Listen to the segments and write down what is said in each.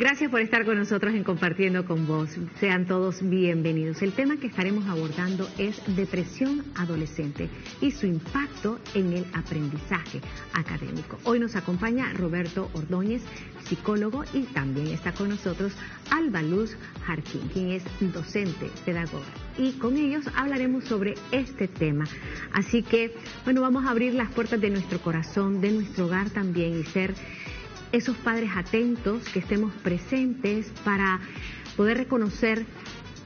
Gracias por estar con nosotros en Compartiendo con Vos. Sean todos bienvenidos. El tema que estaremos abordando es depresión adolescente y su impacto en el aprendizaje académico. Hoy nos acompaña Roberto Ordóñez, psicólogo, y también está con nosotros Alba Luz Jarquín, quien es docente, pedagoga. Y con ellos hablaremos sobre este tema. Así que, bueno, vamos a abrir las puertas de nuestro corazón, de nuestro hogar también, y ser esos padres atentos, que estemos presentes para poder reconocer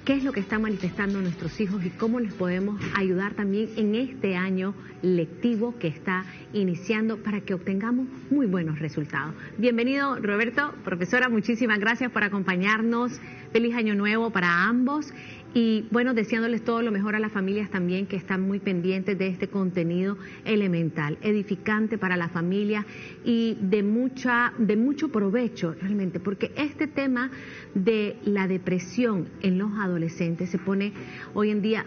qué es lo que están manifestando nuestros hijos y cómo les podemos ayudar también en este año lectivo que está iniciando para que obtengamos muy buenos resultados. Bienvenido, Roberto. Profesora, muchísimas gracias por acompañarnos. Feliz año nuevo para ambos. Y bueno, deseándoles todo lo mejor a las familias también que están muy pendientes de este contenido elemental, edificante para la familia y de mucho provecho realmente, porque este tema de la depresión en los adolescentes se pone hoy en día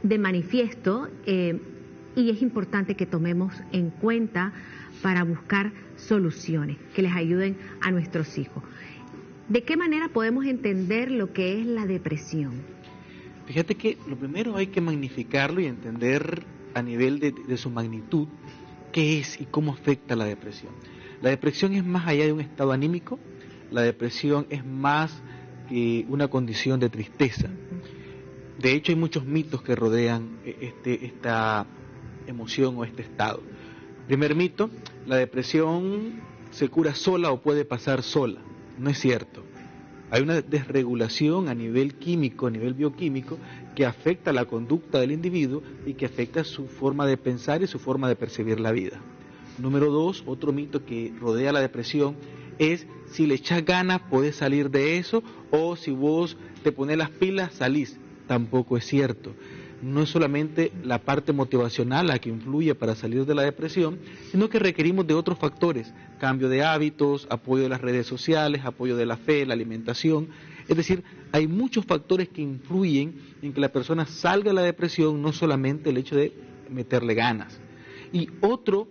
de manifiesto y es importante que tomemos en cuenta para buscar soluciones que les ayuden a nuestros hijos. ¿De qué manera podemos entender lo que es la depresión? Fíjate que lo primero hay que magnificarlo y entender a nivel de su magnitud qué es y cómo afecta la depresión. La depresión es más allá de un estado anímico, la depresión es más que una condición de tristeza. De hecho, hay muchos mitos que rodean esta emoción o este estado. Primer mito, la depresión se cura sola o puede pasar sola. No es cierto. Hay una desregulación a nivel químico, a nivel bioquímico, que afecta la conducta del individuo y que afecta su forma de pensar y su forma de percibir la vida. Número 2, otro mito que rodea la depresión es: si le echas ganas puedes salir de eso, o si vos te pones las pilas salís. Tampoco es cierto. No es solamente la parte motivacional la que influye para salir de la depresión, sino que requerimos de otros factores: cambio de hábitos, apoyo de las redes sociales, apoyo de la fe, la alimentación. Es decir, hay muchos factores que influyen en que la persona salga de la depresión, no solamente el hecho de meterle ganas. Y otro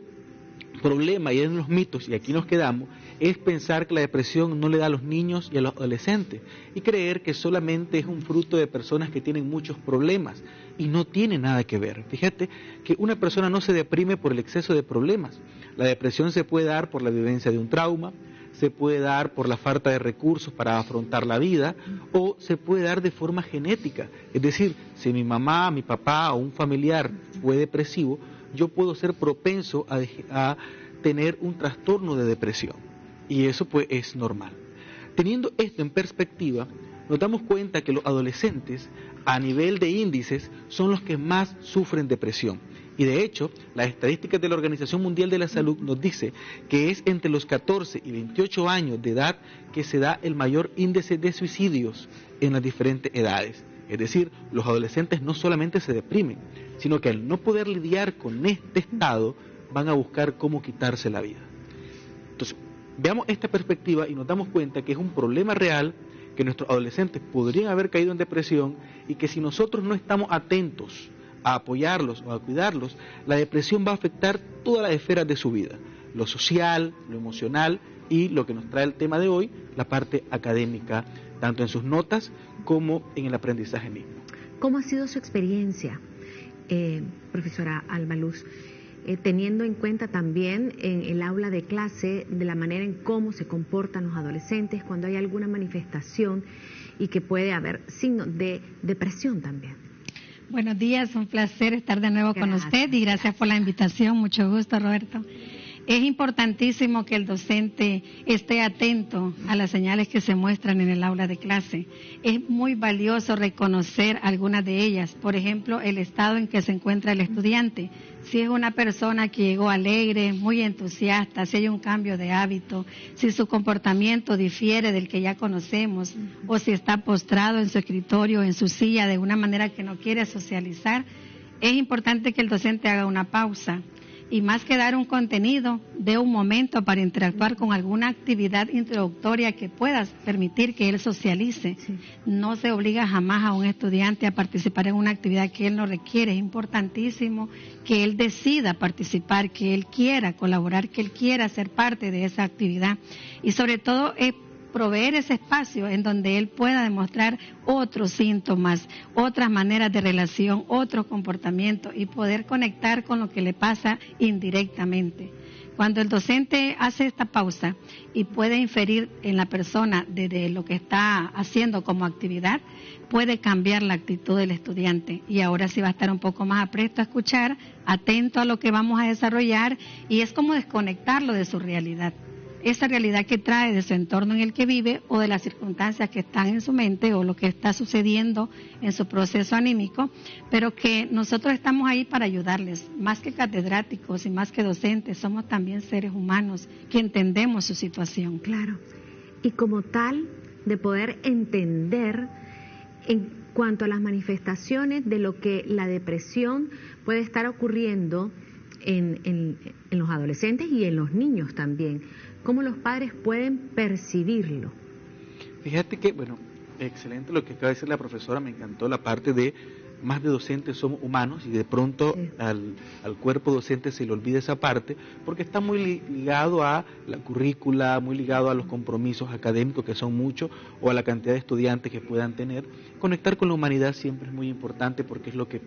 problema, y en los mitos, y aquí nos quedamos, es pensar que la depresión no le da a los niños y a los adolescentes y creer que solamente es un fruto de personas que tienen muchos problemas, y no tiene nada que ver. Fíjate que una persona no se deprime por el exceso de problemas. La depresión se puede dar por la vivencia de un trauma, se puede dar por la falta de recursos para afrontar la vida, o se puede dar de forma genética. Es decir, si mi mamá, mi papá o un familiar fue depresivo, yo puedo ser propenso a tener un trastorno de depresión, y eso pues es normal. Teniendo esto en perspectiva, nos damos cuenta que los adolescentes a nivel de índices son los que más sufren depresión, y de hecho las estadísticas de la Organización Mundial de la Salud nos dice que es entre los 14 y 28 años de edad que se da el mayor índice de suicidios en las diferentes edades. Es decir, los adolescentes no solamente se deprimen, sino que al no poder lidiar con este estado, van a buscar cómo quitarse la vida. Entonces, veamos esta perspectiva y nos damos cuenta que es un problema real, que nuestros adolescentes podrían haber caído en depresión, y que si nosotros no estamos atentos a apoyarlos o a cuidarlos, la depresión va a afectar todas las esferas de su vida: lo social, lo emocional y lo que nos trae el tema de hoy, la parte académica, tanto en sus notas como en el aprendizaje mismo. ¿Cómo ha sido su experiencia, profesora Alba Luz, teniendo en cuenta también en el aula de clase de la manera en cómo se comportan los adolescentes cuando hay alguna manifestación y que puede haber signos de depresión también? Buenos días, un placer estar de nuevo con usted y gracias por la invitación. Mucho gusto, Roberto. Es importantísimo que el docente esté atento a las señales que se muestran en el aula de clase. Es muy valioso reconocer algunas de ellas. Por ejemplo, el estado en que se encuentra el estudiante. Si es una persona que llegó alegre, muy entusiasta, si hay un cambio de hábito, si su comportamiento difiere del que ya conocemos, o si está postrado en su escritorio, en su silla, de una manera que no quiere socializar, es importante que el docente haga una pausa. Y más que dar un contenido, dé un momento para interactuar con alguna actividad introductoria que pueda permitir que él socialice. Sí. No se obliga jamás a un estudiante a participar en una actividad que él no requiere. Es importantísimo que él decida participar, que él quiera colaborar, que él quiera ser parte de esa actividad. Y sobre todo es proveer ese espacio en donde él pueda demostrar otros síntomas, otras maneras de relación, otros comportamientos y poder conectar con lo que le pasa indirectamente. Cuando el docente hace esta pausa y puede inferir en la persona desde lo que está haciendo como actividad, puede cambiar la actitud del estudiante y ahora sí va a estar un poco más apresto a escuchar, atento a lo que vamos a desarrollar y es como desconectarlo de su realidad. Esa realidad que trae de su entorno en el que vive o de las circunstancias que están en su mente o lo que está sucediendo en su proceso anímico, pero que nosotros estamos ahí para ayudarles, más que catedráticos y más que docentes, somos también seres humanos que entendemos su situación. Claro, y como tal, de poder entender en cuanto a las manifestaciones de lo que la depresión puede estar ocurriendo en los adolescentes y en los niños también. ¿Cómo los padres pueden percibirlo? Fíjate que, bueno, excelente lo que acaba de decir la profesora, me encantó la parte de más de docentes somos humanos y de pronto sí. al cuerpo docente se le olvida esa parte porque está muy ligado a la currícula, muy ligado a los compromisos académicos que son muchos o a la cantidad de estudiantes que puedan tener. Conectar con la humanidad siempre es muy importante porque es lo que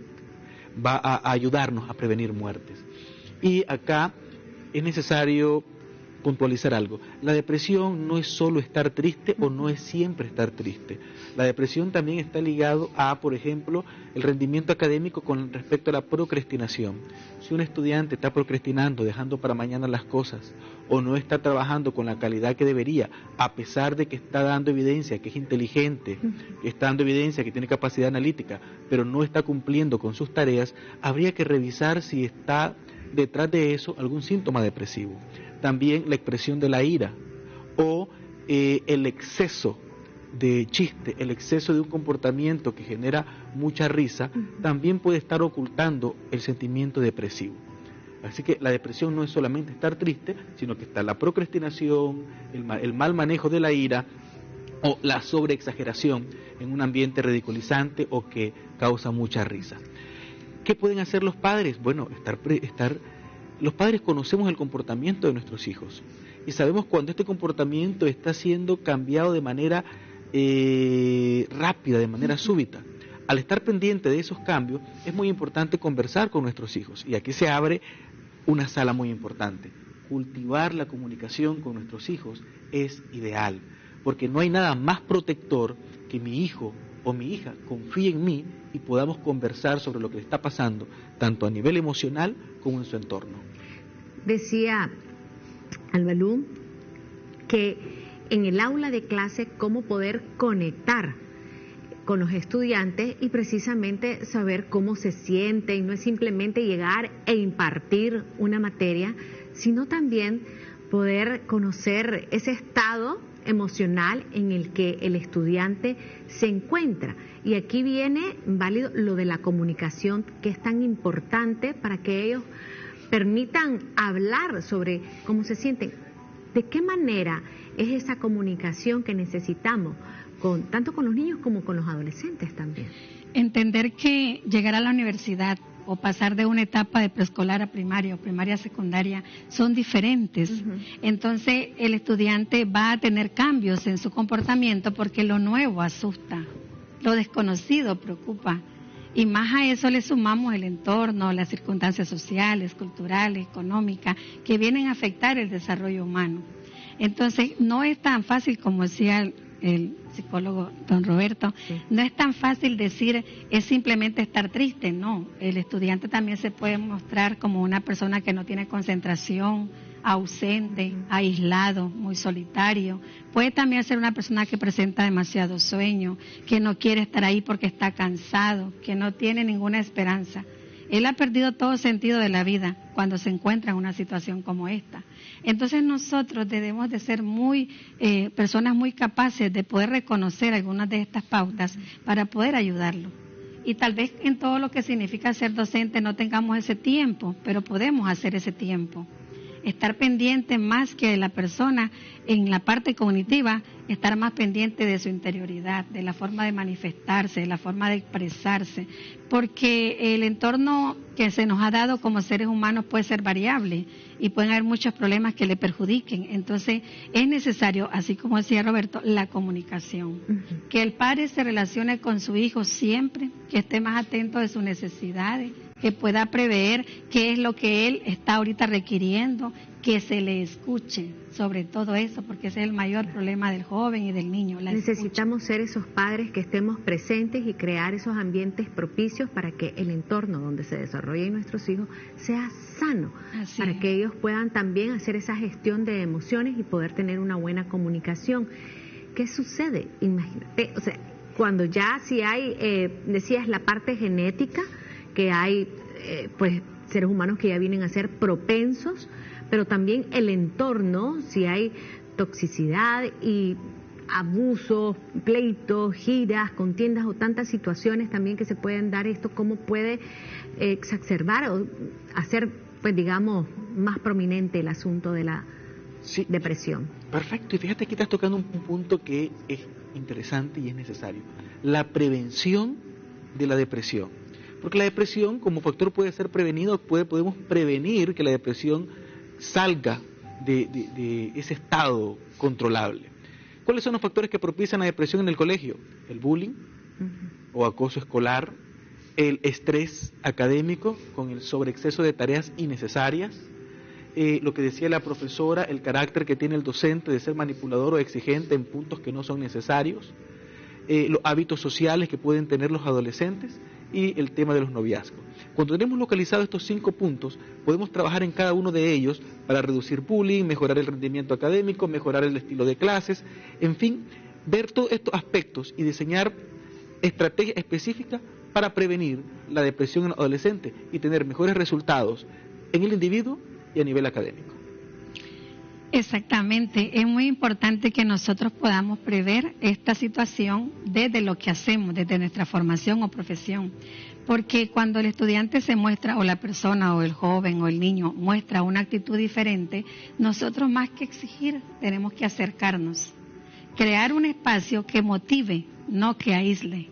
va a ayudarnos a prevenir muertes. Y acá es necesario puntualizar algo. La depresión no es solo estar triste o no es siempre estar triste. La depresión también está ligado a, por ejemplo, el rendimiento académico con respecto a la procrastinación. Si un estudiante está procrastinando, dejando para mañana las cosas, o no está trabajando con la calidad que debería, a pesar de que está dando evidencia que es inteligente, que está dando evidencia que tiene capacidad analítica, pero no está cumpliendo con sus tareas, habría que revisar si está detrás de eso algún síntoma depresivo. También la expresión de la ira o el exceso de chiste, el exceso de un comportamiento que genera mucha risa, también puede estar ocultando el sentimiento depresivo. Así que la depresión no es solamente estar triste, sino que está la procrastinación, el mal manejo de la ira o la sobreexageración en un ambiente ridiculizante o que causa mucha risa. ¿Qué pueden hacer los padres? Bueno, los padres conocemos el comportamiento de nuestros hijos y sabemos cuando este comportamiento está siendo cambiado de manera rápida, de manera súbita. Al estar pendiente de esos cambios es muy importante conversar con nuestros hijos y aquí se abre una sala muy importante. Cultivar la comunicación con nuestros hijos es ideal porque no hay nada más protector que mi hijo o mi hija confíe en mí y podamos conversar sobre lo que le está pasando, tanto a nivel emocional como en su entorno. Decía Albalú que en el aula de clase cómo poder conectar con los estudiantes y precisamente saber cómo se sienten, y no es simplemente llegar e impartir una materia, sino también poder conocer ese estado emocional en el que el estudiante se encuentra. Y aquí viene válido lo de la comunicación, que es tan importante para que ellos permitan hablar sobre cómo se sienten. ¿De qué manera es esa comunicación que necesitamos, tanto con los niños como con los adolescentes también? Entender que llegar a la universidad o pasar de una etapa de preescolar a primaria o primaria a secundaria son diferentes. Entonces el estudiante va a tener cambios en su comportamiento porque lo nuevo asusta, lo desconocido preocupa. Y más a eso le sumamos el entorno, las circunstancias sociales, culturales, económicas, que vienen a afectar el desarrollo humano. Entonces no es tan fácil, como decía el psicólogo don Roberto, no es tan fácil decir es simplemente estar triste, no. El estudiante también se puede mostrar como una persona que no tiene concentración, ausente, aislado, muy solitario. Puede también ser una persona que presenta demasiado sueño, que no quiere estar ahí porque está cansado, que no tiene ninguna esperanza. Él ha perdido todo sentido de la vida cuando se encuentra en una situación como esta. Entonces nosotros debemos de ser personas muy capaces de poder reconocer algunas de estas pautas para poder ayudarlo. Y tal vez en todo lo que significa ser docente no tengamos ese tiempo, pero podemos hacer ese tiempo. estar pendiente más que de la persona en la parte cognitiva, estar más pendiente de su interioridad, de la forma de manifestarse, de la forma de expresarse, porque el entorno que se nos ha dado como seres humanos puede ser variable y pueden haber muchos problemas que le perjudiquen. Entonces es necesario, así como decía Roberto, la comunicación, que el padre se relacione con su hijo siempre, que esté más atento de sus necesidades, que pueda prever qué es lo que él está ahorita requiriendo, que se le escuche sobre todo eso, porque ese es el mayor problema del joven y del niño. Necesitamos ser esos padres que estemos presentes y crear esos ambientes propicios para que el entorno donde se desarrollen nuestros hijos sea sano, para que ellos puedan también hacer esa gestión de emociones y poder tener una buena comunicación. ¿Qué sucede? Imagínate, o sea, cuando ya si hay, decías, la parte genética, que hay pues seres humanos que ya vienen a ser propensos, pero también el entorno, si hay toxicidad y abusos, pleitos, giras, contiendas o tantas situaciones también que se pueden dar, esto cómo puede exacerbar o hacer, pues digamos, más prominente el asunto de la depresión. Perfecto, y fíjate que estás tocando un punto que es interesante y es necesario: la prevención de la depresión. Porque la depresión como factor puede ser prevenido, podemos prevenir que la depresión salga de ese estado controlable. ¿Cuáles son los factores que propician la depresión en el colegio? El bullying o acoso escolar, el estrés académico con el sobreexceso de tareas innecesarias, lo que decía la profesora, el carácter que tiene el docente de ser manipulador o exigente en puntos que no son necesarios, los hábitos sociales que pueden tener los adolescentes y el tema de los noviazgos. Cuando tenemos localizados estos 5 puntos, podemos trabajar en cada uno de ellos para reducir bullying, mejorar el rendimiento académico, mejorar el estilo de clases, en fin, ver todos estos aspectos y diseñar estrategias específicas para prevenir la depresión en el adolescente y tener mejores resultados en el individuo y a nivel académico. Exactamente, es muy importante que nosotros podamos prever esta situación desde lo que hacemos, desde nuestra formación o profesión, porque cuando el estudiante se muestra, o la persona, o el joven, o el niño muestra una actitud diferente, nosotros más que exigir tenemos que acercarnos, crear un espacio que motive, no que aísle.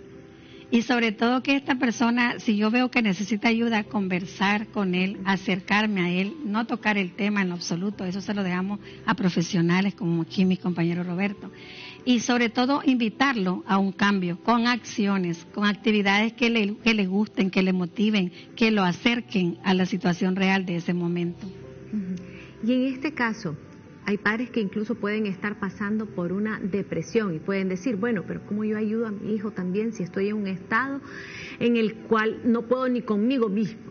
Y sobre todo que esta persona, si yo veo que necesita ayuda, conversar con él, acercarme a él, no tocar el tema en lo absoluto, eso se lo dejamos a profesionales como aquí mi compañero Roberto. Y sobre todo invitarlo a un cambio, con acciones, con actividades que le gusten, que le motiven, que lo acerquen a la situación real de ese momento. Y en este caso, hay padres que incluso pueden estar pasando por una depresión y pueden decir, bueno, pero ¿cómo yo ayudo a mi hijo también si estoy en un estado en el cual no puedo ni conmigo mismo?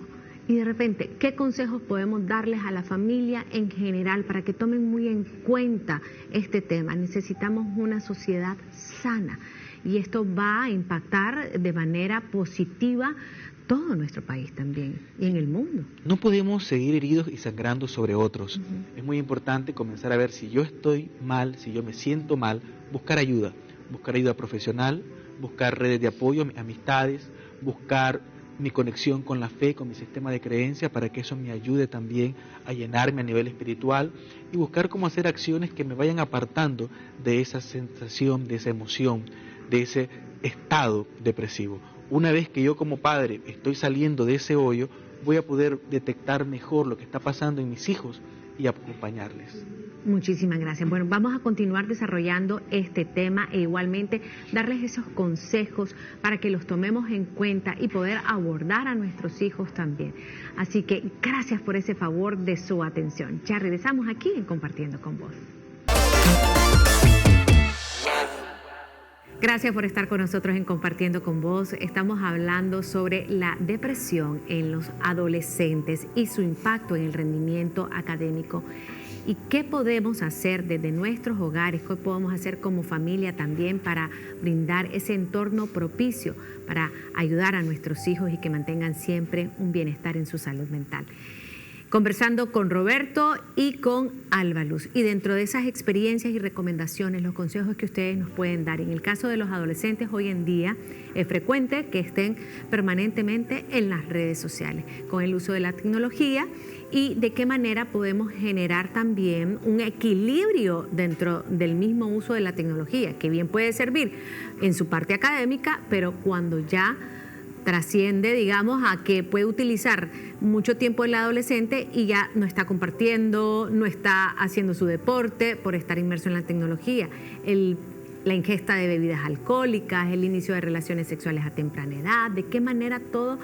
Y de repente, ¿qué consejos podemos darles a la familia en general para que tomen muy en cuenta este tema? Necesitamos una sociedad sana y esto va a impactar de manera positiva todo nuestro país también y en el mundo. No podemos seguir heridos y sangrando sobre otros. Es muy importante comenzar a ver si yo estoy mal, si yo me siento mal, buscar ayuda profesional, buscar redes de apoyo, amistades, buscar mi conexión con la fe, con mi sistema de creencia, para que eso me ayude también a llenarme a nivel espiritual y buscar cómo hacer acciones que me vayan apartando de esa sensación, de esa emoción, de ese estado depresivo. Una vez que yo como padre estoy saliendo de ese hoyo, voy a poder detectar mejor lo que está pasando en mis hijos y acompañarles. Muchísimas gracias. Bueno, vamos a continuar desarrollando este tema e igualmente darles esos consejos para que los tomemos en cuenta y poder abordar a nuestros hijos también. Así que gracias por ese favor de su atención. Ya regresamos aquí en Compartiendo con Vos. Gracias por estar con nosotros en Compartiendo con Vos. Estamos hablando sobre la depresión en los adolescentes y su impacto en el rendimiento académico. ¿Y qué podemos hacer desde nuestros hogares? ¿Qué podemos hacer como familia también para brindar ese entorno propicio para ayudar a nuestros hijos y que mantengan siempre un bienestar en su salud mental? conversando con Roberto y con Alba Luz. Y dentro de esas experiencias y recomendaciones, los consejos que ustedes nos pueden dar. En el caso de los adolescentes, hoy en día es frecuente que estén permanentemente en las redes sociales, con el uso de la tecnología, y de qué manera podemos generar también un equilibrio dentro del mismo uso de la tecnología, que bien puede servir en su parte académica, pero cuando ya trasciende, digamos, a que puede utilizar mucho tiempo el adolescente y ya no está compartiendo, no está haciendo su deporte por estar inmerso en la tecnología. La ingesta de bebidas alcohólicas, el inicio de relaciones sexuales a temprana edad, de qué manera todo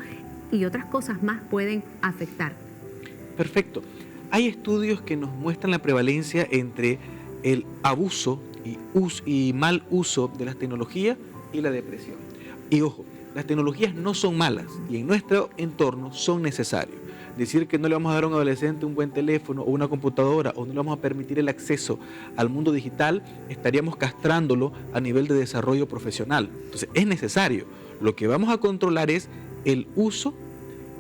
y otras cosas más pueden afectar. Perfecto. Hay estudios que nos muestran la prevalencia entre el abuso y mal uso de las tecnologías y la depresión. Y ojo, las tecnologías no son malas y en nuestro entorno son necesarias. Decir que no le vamos a dar a un adolescente un buen teléfono o una computadora, o no le vamos a permitir el acceso al mundo digital, estaríamos castrándolo a nivel de desarrollo profesional. Entonces es necesario. Lo que vamos a controlar es el uso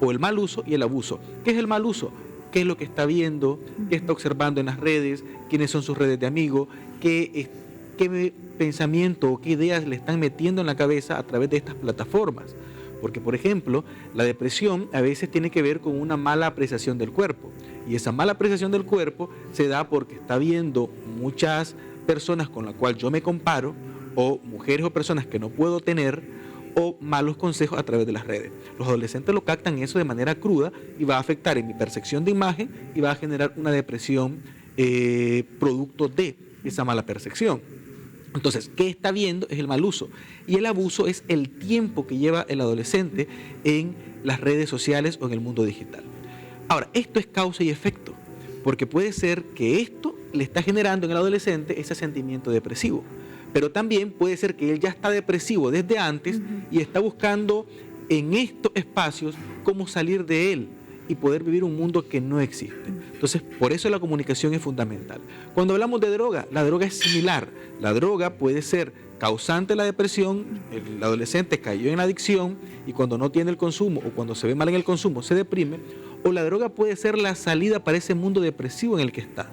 o el mal uso y el abuso. ¿Qué es el mal uso? ¿Qué es lo que está viendo? ¿Qué está observando en las redes? ¿Quiénes son sus redes de amigos? ¿Qué pensamiento o qué ideas le están metiendo en la cabeza a través de estas plataformas? Porque, por ejemplo, la depresión a veces tiene que ver con una mala apreciación del cuerpo. Y esa mala apreciación del cuerpo se da porque está viendo muchas personas con las cuales yo me comparo, o mujeres o personas que no puedo tener, o malos consejos a través de las redes. Los adolescentes lo captan eso de manera cruda y va a afectar en mi percepción de imagen y va a generar una depresión producto de esa mala percepción. Entonces, ¿qué está viendo? Es el mal uso. Y el abuso es el tiempo que lleva el adolescente en las redes sociales o en el mundo digital. Ahora, esto es causa y efecto, porque puede ser que esto le está generando en el adolescente ese sentimiento depresivo. Pero también puede ser que él ya está depresivo desde antes y está buscando en estos espacios cómo salir de él y poder vivir un mundo que no existe. Entonces, por eso la comunicación es fundamental. Cuando hablamos de droga, la droga es similar. La droga puede ser causante de la depresión, el adolescente cayó en la adicción y cuando no tiene el consumo o cuando se ve mal en el consumo se deprime, o la droga puede ser la salida para ese mundo depresivo en el que está.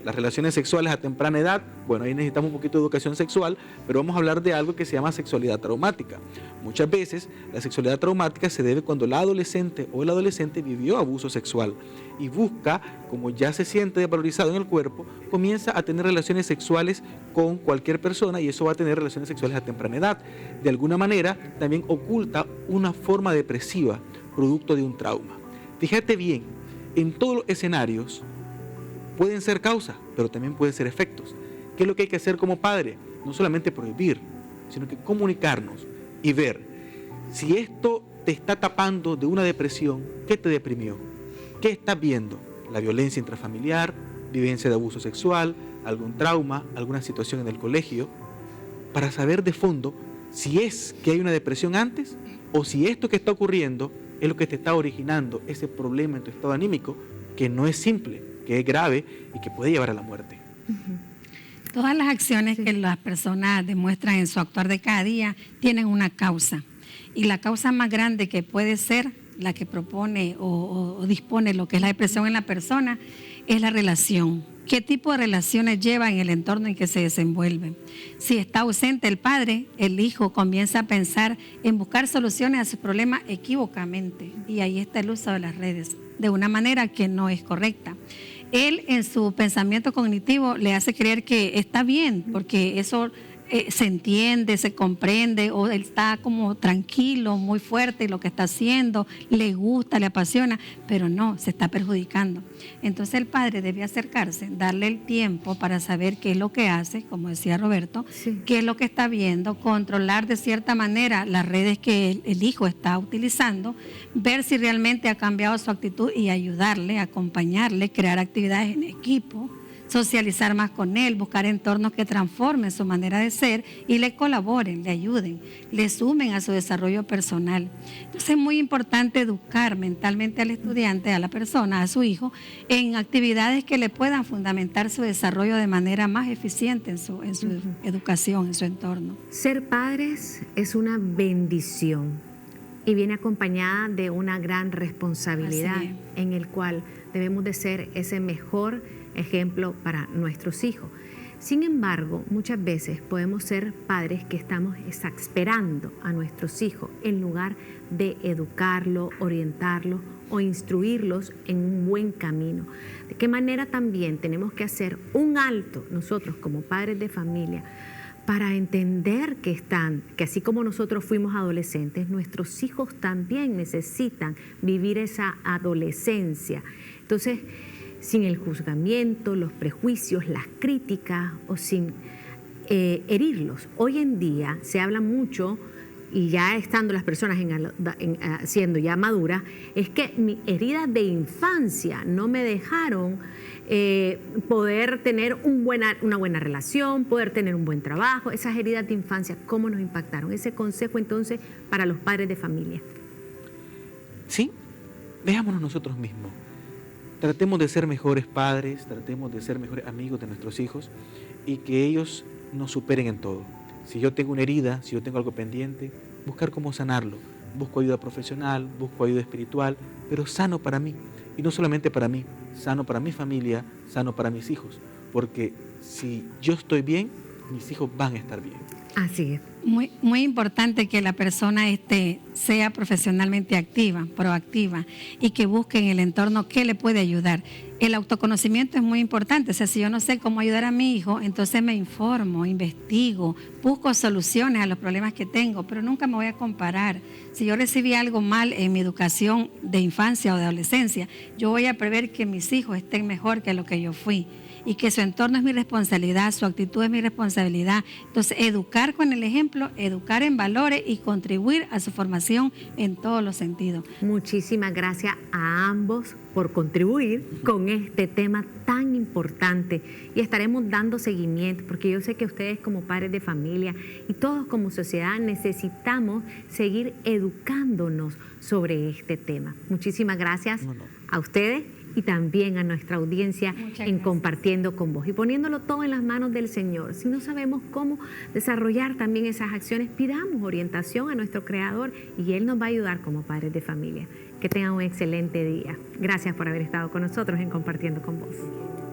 Las relaciones sexuales a temprana edad, bueno, ahí necesitamos un poquito de educación sexual, pero vamos a hablar de algo que se llama sexualidad traumática. Muchas veces la sexualidad traumática se debe cuando la adolescente o el adolescente vivió abuso sexual y busca, como ya se siente desvalorizado en el cuerpo, comienza a tener relaciones sexuales con cualquier persona y eso va a tener relaciones sexuales a temprana edad. De alguna manera también oculta una forma depresiva producto de un trauma. Fíjate bien, en todos los escenarios pueden ser causas, pero también pueden ser efectos. ¿Qué es lo que hay que hacer como padre? No solamente prohibir, sino que comunicarnos y ver si esto te está tapando de una depresión. ¿Qué te deprimió? ¿Qué estás viendo? La violencia intrafamiliar, vivencia de abuso sexual, algún trauma, alguna situación en el colegio, para saber de fondo si es que hay una depresión antes o si esto que está ocurriendo es lo que te está originando ese problema en tu estado anímico, que no es simple, que es grave y que puede llevar a la muerte. Todas las acciones que las personas demuestran en su actuar de cada día tienen una causa. Y la causa más grande que puede ser la que propone o dispone lo que es la depresión en la persona es la relación. ¿Qué tipo de relaciones lleva en el entorno en que se desenvuelve? Si está ausente el padre, el hijo comienza a pensar en buscar soluciones a sus problemas equívocamente. Y ahí está el uso de las redes, de una manera que no es correcta. Él en su pensamiento cognitivo le hace creer que está bien, porque eso se entiende, se comprende, o él está como tranquilo, muy fuerte en lo que está haciendo, le gusta, le apasiona, pero no, se está perjudicando. Entonces el padre debe acercarse, darle el tiempo para saber qué es lo que hace, como decía Roberto, qué es lo que está viendo, controlar de cierta manera las redes que el hijo está utilizando, ver si realmente ha cambiado su actitud y ayudarle, acompañarle, crear actividades en equipo, socializar más con él, buscar entornos que transformen su manera de ser y le colaboren, le ayuden, le sumen a su desarrollo personal. Entonces es muy importante educar mentalmente al estudiante, a la persona, a su hijo, en actividades que le puedan fundamentar su desarrollo de manera más eficiente en su educación, en su entorno. Ser padres es una bendición. y viene acompañada de una gran responsabilidad Así es. en el cual debemos de ser ese mejor ejemplo para nuestros hijos. Sin embargo, muchas veces podemos ser padres que estamos exasperando a nuestros hijos en lugar de educarlos, orientarlos o instruirlos en un buen camino. ¿De qué manera también tenemos que hacer un alto nosotros como padres de familia para entender que así como nosotros fuimos adolescentes, nuestros hijos también necesitan vivir esa adolescencia? Entonces, sin el juzgamiento, los prejuicios, las críticas o sin herirlos. Hoy en día se habla mucho, y ya estando las personas siendo ya maduras, es que mis heridas de infancia no me dejaron poder tener una buena relación, poder tener un buen trabajo. Esas heridas de infancia, ¿cómo nos impactaron? Ese consejo entonces para los padres de familia. Sí, veámonos nosotros mismos. Tratemos de ser mejores padres, tratemos de ser mejores amigos de nuestros hijos y que ellos nos superen en todo. Si yo tengo una herida, si yo tengo algo pendiente, buscar cómo sanarlo. Busco ayuda profesional, busco ayuda espiritual, pero sano para mí. Y no solamente para mí, sano para mi familia, sano para mis hijos. Porque si yo estoy bien, mis hijos van a estar bien. Así es. Muy importante que la persona sea profesionalmente activa, proactiva y que busque en el entorno qué le puede ayudar. El autoconocimiento es muy importante. O sea, si yo no sé cómo ayudar a mi hijo, entonces me informo, investigo, busco soluciones a los problemas que tengo, pero nunca me voy a comparar. Si yo recibí algo mal en mi educación de infancia o de adolescencia, yo voy a prever que mis hijos estén mejor que lo que yo fui. Y que su entorno es mi responsabilidad, su actitud es mi responsabilidad. Entonces, educar con el ejemplo, educar en valores y contribuir a su formación en todos los sentidos. Muchísimas gracias a ambos por contribuir con este tema tan importante y estaremos dando seguimiento porque yo sé que ustedes como padres de familia y todos como sociedad necesitamos seguir educándonos sobre este tema. Muchísimas gracias a ustedes y también a nuestra audiencia en compartiendo con vos y poniéndolo todo en las manos del Señor. Si no sabemos cómo desarrollar también esas acciones, pidamos orientación a nuestro Creador y Él nos va a ayudar como padres de familia. Que tengan un excelente día. Gracias por haber estado con nosotros en Compartiendo con Vos.